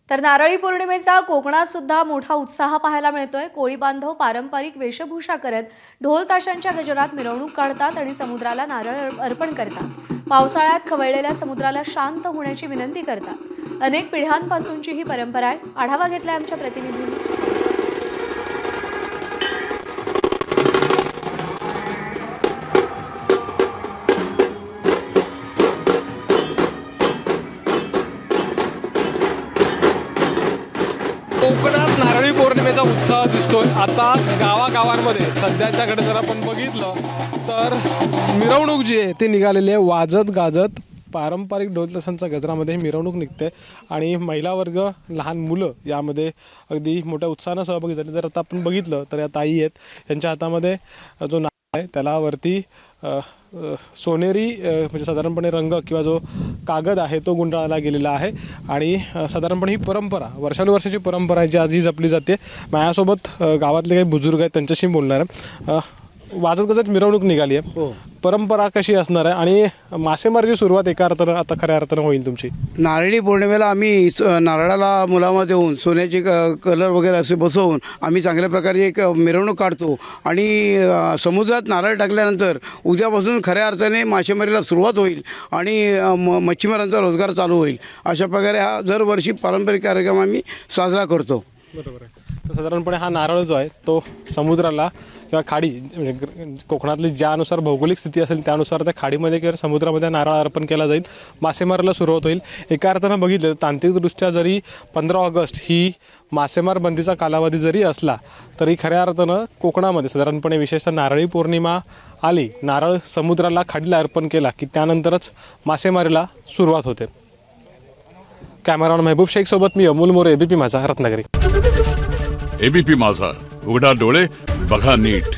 तर नारळी पौर्णिमेचा कोकणात सुद्धा मोठा उत्साह पाहायला मिळतोय। कोळी बांधव पारंपरिक वेशभूषा करत ढोल ताशांच्या गजरात मिरवणूक काढतात आणि समुद्राला नारळ अर्पण करतात। पावसाळ्यात खवळलेल्या समुद्राला शांत होण्याची विनंती करतात। अनेक पिढ्यांपासूनची ही परंपरा आहे। आढावा घेतलाय आमच्या प्रतिनिधींनी। कोकणात नारळी पौर्णिमेचा उत्साह दिसतोय। आता गावागावांमध्ये सध्याच्या घडी जर आपण बघितलं तर मिरवणूक जी आहे ती निघालेली आहे। वाजत गाजत पारंपरिक ढोल ताशांच्या गजरामध्ये मिरवणूक निघते आणि महिला वर्ग, लहान मुलं यामध्ये अगदी मोठ्या उत्साहानं सहभागी झाले। जर आता आपण बघितलं तर या ताई आहेत, यांच्या हातामध्ये जो नारळ आहे त्याला वरती सोनेरी म्हणजे साधारणपणे रंग किंवा जो कागद आहे तो गुंडाळला गेलेला आहे आणि साधारणपणे ही परंपरा वर्षानुवर्षाची परंपरा आहे जी आजही जपली जाते। माझ्यासोबत गावातले काही बुजुर्ग आहेत, त्यांच्याशी बोलणार आहे। वाजत गाजत मिरवणूक निघाली आहे, परंपरा कशी असणार आहे आणि मासेमारीची सुरुवात एका अर्थानं आता खऱ्या अर्थानं होईल तुमची? नारळी पौर्णिमेला आम्ही नारळाला मुलामा देऊन सोन्याचे कलर वगैरे असे बसवून आम्ही चांगल्या प्रकारे एक मिरवणूक काढतो आणि समुद्रात नारळ टाकल्यानंतर उद्यापासून खऱ्या अर्थाने मासेमारीला सुरुवात होईल आणि मच्छीमारांचा रोजगार चालू होईल। अशा प्रकारे हा दरवर्षी पारंपरिक कार्यक्रम आम्ही साजरा करतो। बरोबर आहे। तर साधारणपणे हा नारळ जो आहे तो समुद्राला किंवा खाडी म्हणजे कोकणातली ज्यानुसार भौगोलिक स्थिती असेल त्यानुसार त्या खाडीमध्ये किंवा समुद्रामध्ये नारळ अर्पण केला जाईल, मासेमारीला सुरुवात होईल। एका अर्थानं बघितलं तर तांत्रिकदृष्ट्या जरी 15 ऑगस्ट ही मासेमार बंदीचा कालावधी जरी असला तरी खऱ्या अर्थानं कोकणामध्ये साधारणपणे विशेषतः नारळी पौर्णिमा आली, नारळ समुद्राला खाडीला अर्पण केला की त्यानंतरच मासेमारीला सुरुवात होते। कॅमेरामॅन महबूब शेख सोबत मी अमोल मोरे, एबीपी माझा, रत्नागिरी। एबीपी माझा, उघडा डोळे बघा नीट।